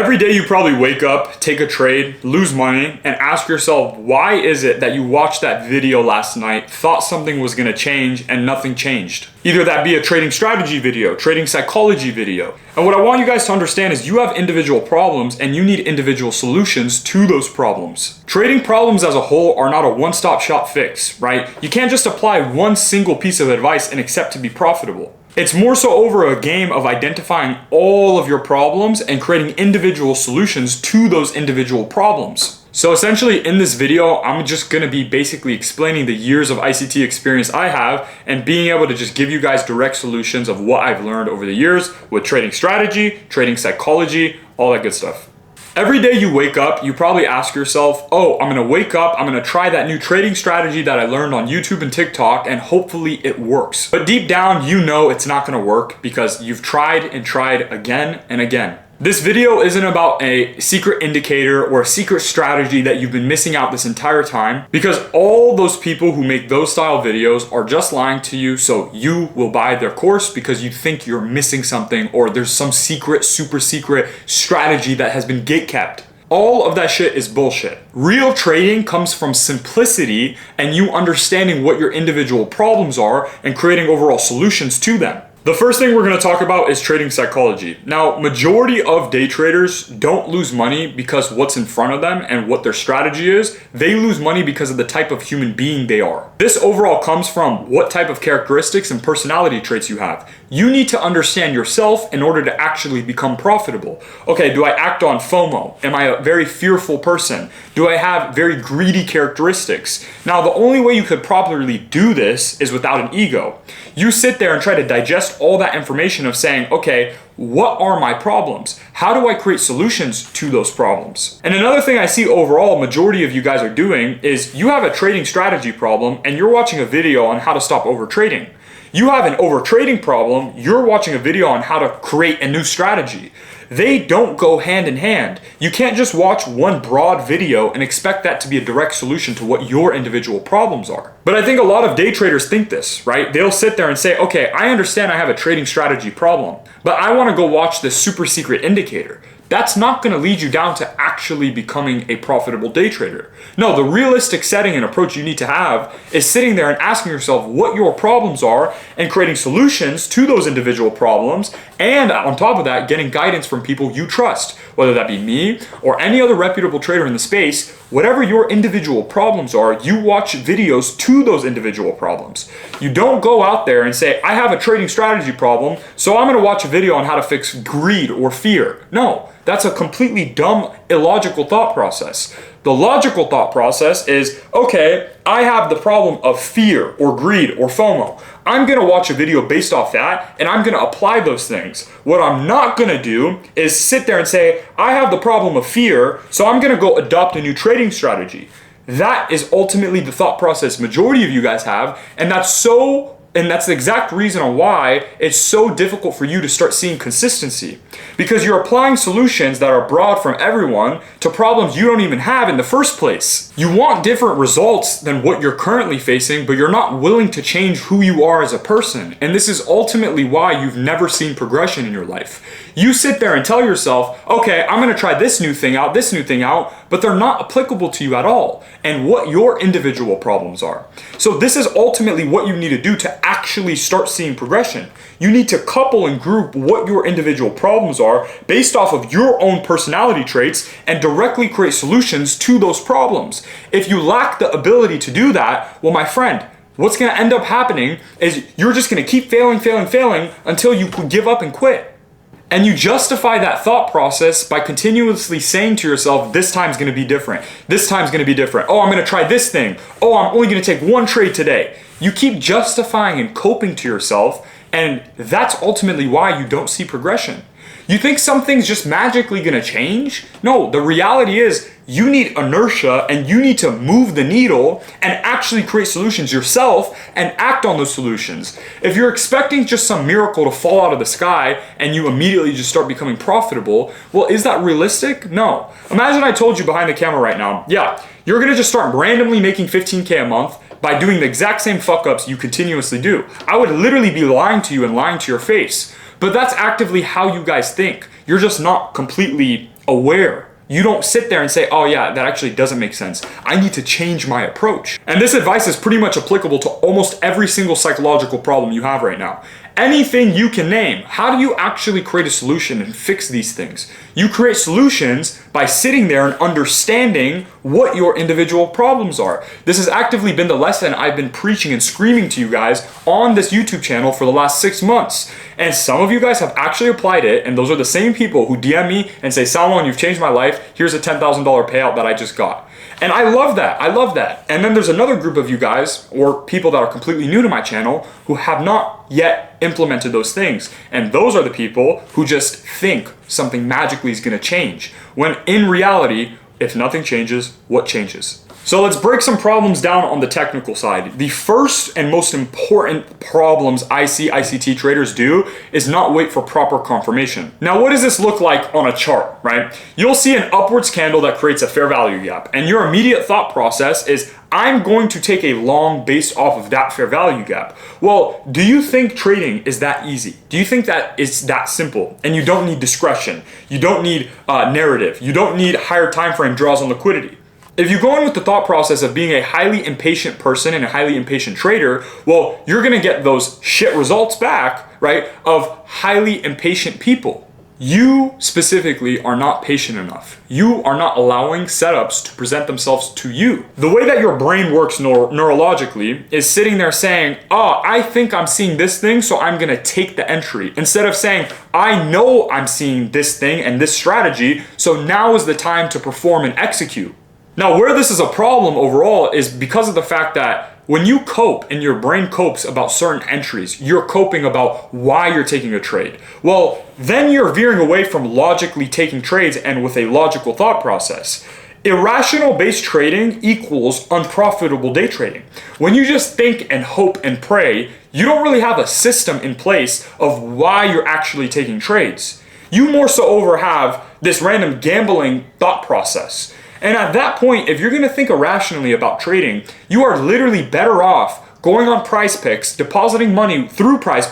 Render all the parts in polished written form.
Every day you probably wake up, take a trade, lose money, and ask yourself, why is it that you watched that video last night, thought something was gonna change, and nothing changed? Either that be a trading strategy video, trading psychology video. And what I want you guys to understand is you have individual problems and you need individual solutions to those problems. Trading problems as a whole are not a one-stop shop fix, right? You can't just apply one single piece of advice and expect to be profitable. It's more so over a game of identifying all of your problems and creating individual solutions to those individual problems. So essentially in this video, I'm just gonna be basically explaining the years of ICT experience I have and being able to just give you guys direct solutions of what I've learned over the years with trading strategy, trading psychology, all that good stuff. Every day you wake up, you probably ask yourself, oh, I'm gonna wake up, I'm gonna try that new trading strategy that I learned on YouTube and TikTok, and hopefully it works. But deep down, you know it's not gonna work because you've tried and tried again and again. This video isn't about a secret indicator or a secret strategy that you've been missing out this entire time, because all those people who make those style videos are just lying to you so you will buy their course because you think you're missing something or there's some secret, super secret strategy that has been gatekept. All of that shit is bullshit. Real trading comes from simplicity and you understanding what your individual problems are and creating overall solutions to them. The first thing we're going to talk about is trading psychology. Now, majority of day traders don't lose money because what's in front of them and what their strategy is. They lose money because of the type of human being they are. This overall comes from what type of characteristics and personality traits you have. You need to understand yourself in order to actually become profitable. Okay, do I act on FOMO? Am I a very fearful person? Do I have very greedy characteristics? Now, the only way you could properly do this is without an ego. You sit there and try to digest all that information of saying, okay, what are my problems? How do I create solutions to those problems? And another thing I see overall, majority of you guys are doing is you have a trading strategy problem and you're watching a video on how to stop overtrading. You have an overtrading problem, you're watching a video on how to create a new strategy. They don't go hand in hand. You can't just watch one broad video and expect that to be a direct solution to what your individual problems are. But I think a lot of day traders think this, right? They'll sit there and say, okay, I understand I have a trading strategy problem, but I want to go watch this super secret indicator. That's not going to lead you down to actually becoming a profitable day trader. No, the realistic setting and approach you need to have is sitting there and asking yourself what your problems are and creating solutions to those individual problems. And on top of that, getting guidance from people you trust, whether that be me or any other reputable trader in the space. Whatever your individual problems are, you watch videos to those individual problems. You don't go out there and say, I have a trading strategy problem, so I'm going to watch a video on how to fix greed or fear. No, that's a completely dumb, illogical thought process. The logical thought process is, okay, I have the problem of fear or greed or FOMO. I'm gonna watch a video based off that and I'm gonna apply those things. What I'm not gonna do is sit there and say, I have the problem of fear, so I'm gonna go adopt a new trading strategy. That is ultimately the thought process majority of you guys have, and that's the exact reason on why it's so difficult for you to start seeing consistency. Because you're applying solutions that are broad from everyone to problems you don't even have in the first place. You want different results than what you're currently facing, but you're not willing to change who you are as a person. And this is ultimately why you've never seen progression in your life. You sit there and tell yourself, okay, I'm gonna try this new thing out, but they're not applicable to you at all and what your individual problems are. So this is ultimately what you need to do to actually start seeing progression. You need to couple and group what your individual problems are based off of your own personality traits and directly create solutions to those problems. If you lack the ability to do that, well, my friend, what's gonna end up happening is you're just gonna keep failing until you give up and quit. And you justify that thought process by continuously saying to yourself, this time's gonna be different. This time's gonna be different. Oh, I'm gonna try this thing. Oh, I'm only gonna take one trade today. You keep justifying and coping to yourself, and that's ultimately why you don't see progression. You think something's just magically gonna change? No, the reality is you need inertia and you need to move the needle and actually create solutions yourself and act on those solutions. If you're expecting just some miracle to fall out of the sky and you immediately just start becoming profitable, well, is that realistic? No. Imagine I told you behind the camera right now, yeah, you're gonna just start randomly making 15K a month by doing the exact same fuck ups you continuously do. I would literally be lying to you and lying to your face. But that's actively how you guys think. you're just not completely aware. You don't sit there and say, oh yeah, that actually doesn't make sense. I need to change my approach. And this advice is pretty much applicable to almost every single psychological problem you have right now. Anything you can name. How do you actually create a solution and fix these things? You create solutions by sitting there and understanding what your individual problems are. This has actively been the lesson I've been preaching and screaming to you guys on this YouTube channel for the last 6 months. And some of you guys have actually applied it, and those are the same people who DM me and say, Salman, you've changed my life. Here's a $10,000 payout that I just got. And I love that. I love that. And then there's another group of you guys, or people that are completely new to my channel, who have not yet implemented those things. And those are the people who just think something magically is going to change. When in reality, if nothing changes, what changes? So let's break some problems down on the technical side. The first and most important problems I see ICT traders do is not wait for proper confirmation. Now, what does this look like on a chart, right? You'll see an upwards candle that creates a fair value gap, and your immediate thought process is, I'm going to take a long based off of that fair value gap. Well, do you think trading is that easy? Do you think that it's that simple and you don't need discretion? You don't need narrative. You don't need higher time frame draws on liquidity. If you go in with the thought process of being a highly impatient person and a highly impatient trader, well, you're gonna get those shit results back, right, of highly impatient people. You specifically are not patient enough. You are not allowing setups to present themselves to you. The way that your brain works neurologically is sitting there saying, oh, I think I'm seeing this thing, so I'm gonna take the entry. Instead of saying, I know I'm seeing this thing and this strategy, so now is the time to perform and execute. Now, where this is a problem overall is because of the fact that when you cope and your brain copes about certain entries, you're coping about why you're taking a trade. Well, then you're veering away from logically taking trades and with a logical thought process. Irrational based trading equals unprofitable day trading. When you just think and hope and pray, you don't really have a system in place of why you're actually taking trades. You more so have this random gambling thought process. And at that point, if you're gonna think irrationally about trading, you are literally better off going on Price Picks, depositing money through Price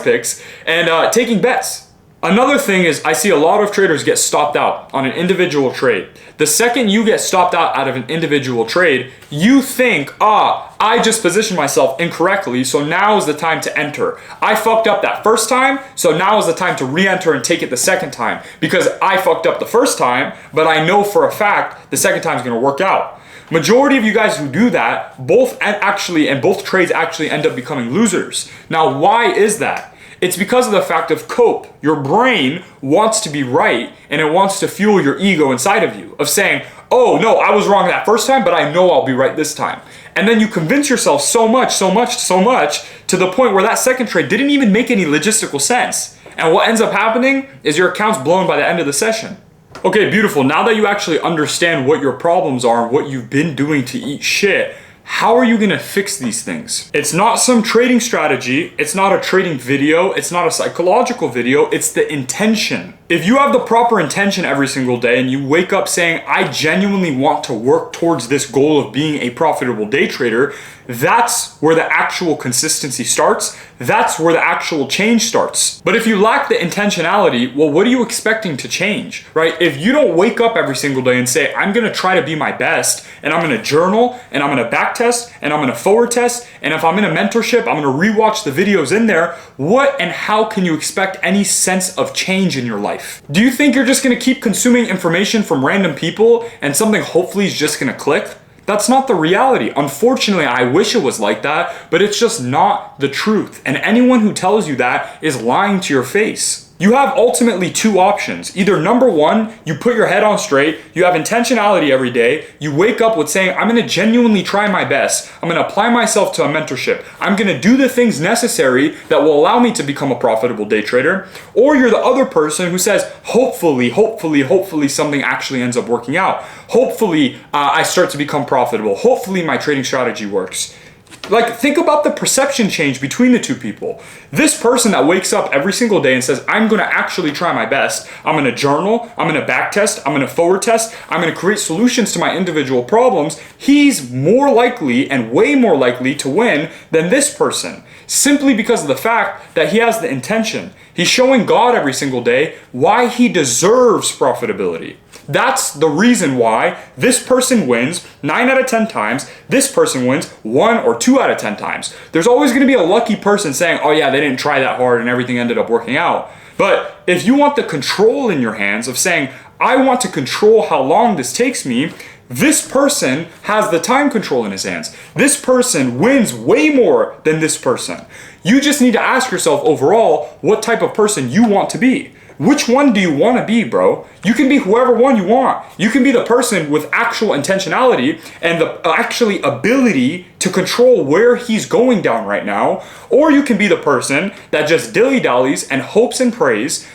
Picks, and taking bets. Another thing is I see a lot of traders get stopped out on an individual trade. The second you get stopped out of an individual trade, you think, I just positioned myself incorrectly, so now is the time to enter. I fucked up that first time, so now is the time to re-enter and take it the second time. Because I fucked up the first time, but I know for a fact the second time is gonna work out. Majority of you guys who do that, both trades actually end up becoming losers. Now, why is that? It's because of the fact of cope. Your brain wants to be right, and it wants to fuel your ego inside of you of saying, oh no, I was wrong that first time, but I know I'll be right this time. And then you convince yourself so much to the point where that second trade didn't even make any logistical sense. And what ends up happening is your account's blown by the end of the session. Okay, beautiful. Now that you actually understand what your problems are and what you've been doing to eat shit, how are you gonna fix these things? It's not some trading strategy, it's not a trading video, it's not a psychological video, it's the intention. If you have the proper intention every single day and you wake up saying, I genuinely want to work towards this goal of being a profitable day trader, that's where the actual consistency starts. That's where the actual change starts. But if you lack the intentionality, well, what are you expecting to change, right? If you don't wake up every single day and say, I'm gonna try to be my best, and I'm gonna journal, and I'm gonna back test, and I'm gonna forward test, and if I'm in a mentorship, I'm gonna rewatch the videos in there, what and how can you expect any sense of change in your life? Do you think you're just gonna keep consuming information from random people and something hopefully is just gonna click? That's not the reality. Unfortunately, I wish it was like that, but it's just not the truth. And anyone who tells you that is lying to your face. You have ultimately two options. Either number one, you put your head on straight, you have intentionality every day, you wake up with saying, I'm gonna genuinely try my best, I'm gonna apply myself to a mentorship, I'm gonna do the things necessary that will allow me to become a profitable day trader, or you're the other person who says, hopefully something actually ends up working out. Hopefully I start to become profitable. Hopefully my trading strategy works. Like, think about the perception change between the two people. This person that wakes up every single day and says, I'm gonna actually try my best, I'm gonna journal, I'm gonna back test, I'm gonna forward test, I'm gonna create solutions to my individual problems, he's more likely and way more likely to win than this person, simply because of the fact that he has the intention. He's showing God every single day why he deserves profitability. That's the reason why this person wins 9 out of 10 times, this person wins 1 or 2 out of 10 times. There's always going to be a lucky person saying, oh yeah, they didn't try that hard and everything ended up working out. But if you want the control in your hands of saying, I want to control how long this takes me, this person has the time control in his hands. This person wins way more than this person. You just need to ask yourself overall what type of person you want to be. Which one do you want to be, bro? You can be whoever one you want. You can be the person with actual intentionality and the actually ability to control where he's going down right now. Or you can be the person that just dilly-dallies and hopes and prays.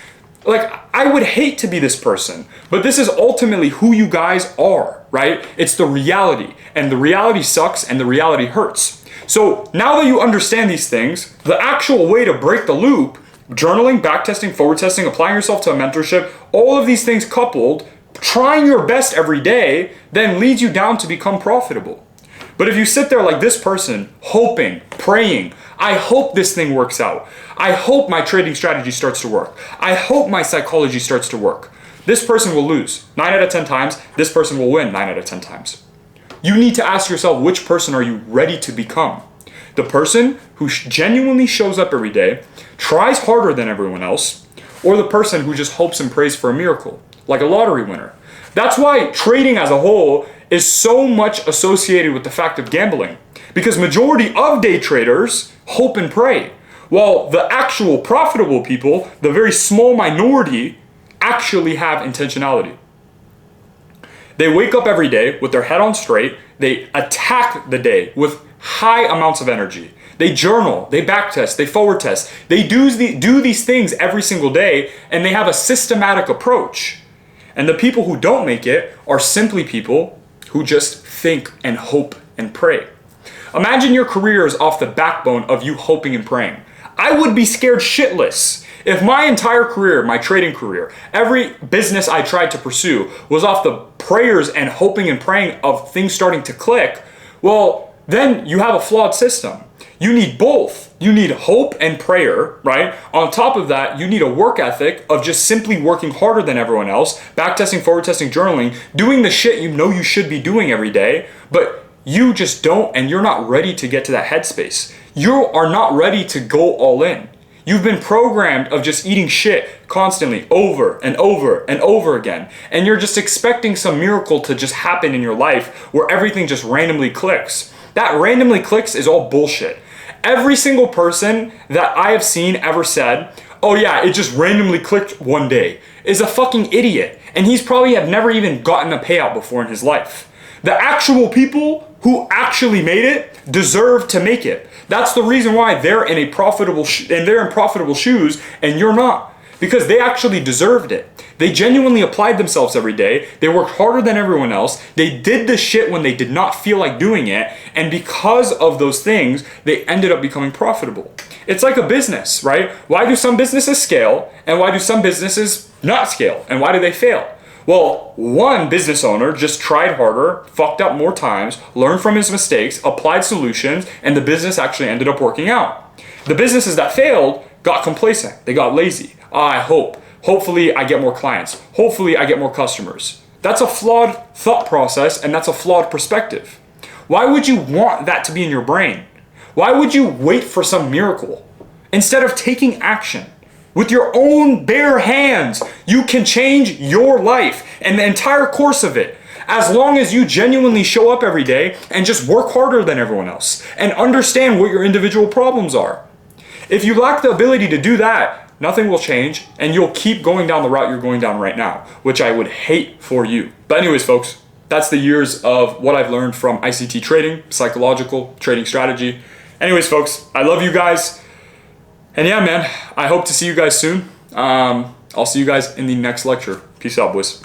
Like, I would hate to be this person, but this is ultimately who you guys are, right? It's the reality, and the reality sucks and the reality hurts. So now that you understand these things, the actual way to break the loop, journaling, backtesting, forward testing, applying yourself to a mentorship, all of these things coupled, trying your best every day, then leads you down to become profitable. But if you sit there like this person, hoping, praying, I hope this thing works out. I hope my trading strategy starts to work. I hope my psychology starts to work. This person will lose 9 out of 10 times. This person will win 9 out of 10 times. You need to ask yourself, which person are you ready to become? The person who genuinely shows up every day, tries harder than everyone else, or the person who just hopes and prays for a miracle, like a lottery winner. That's why trading as a whole is so much associated with the fact of gambling, because majority of day traders hope and pray, while the actual profitable people, the very small minority, actually have intentionality. They wake up every day with their head on straight, they attack the day with high amounts of energy. They journal, they backtest, they forward test. They do these things every single day, and they have a systematic approach. And the people who don't make it are simply people who just think and hope and pray. Imagine your career is off the backbone of you hoping and praying. I would be scared shitless if my entire career, my trading career, every business I tried to pursue was off the prayers and hoping and praying of things starting to click. Well, then you have a flawed system. You need both. You need hope and prayer, right? On top of that, you need a work ethic of just simply working harder than everyone else, backtesting, forward testing, journaling, doing the shit you know you should be doing every day, but you just don't, and you're not ready to get to that headspace. You are not ready to go all in. You've been programmed of just eating shit constantly over and over and over again. And you're just expecting some miracle to just happen in your life where everything just randomly clicks. That randomly clicks is all bullshit. Every single person that I have seen ever said, oh yeah, it just randomly clicked one day, is a fucking idiot. And he's probably have never even gotten a payout before in his life. The actual people who actually made it deserve to make it. That's the reason why they're in profitable shoes and you're not, because they actually deserved it. They genuinely applied themselves every day. They worked harder than everyone else. They did the shit when they did not feel like doing it, and because of those things, they ended up becoming profitable. It's like a business, right? Why do some businesses scale and why do some businesses not scale, and why do they fail? Well, one business owner just tried harder, fucked up more times, learned from his mistakes, applied solutions, and the business actually ended up working out. The businesses that failed got complacent. They got lazy. Hopefully I get more clients. Hopefully I get more customers. That's a flawed thought process, and that's a flawed perspective. Why would you want that to be in your brain? Why would you wait for some miracle instead of taking action? With your own bare hands, you can change your life and the entire course of it, as long as you genuinely show up every day and just work harder than everyone else and understand what your individual problems are. If you lack the ability to do that, nothing will change and you'll keep going down the route you're going down right now, which I would hate for you. But anyways, folks, that's the years of what I've learned from ICT trading, psychological trading strategy. Anyways, folks, I love you guys. And yeah, man, I hope to see you guys soon. I'll see you guys in the next lecture. Peace out, boys.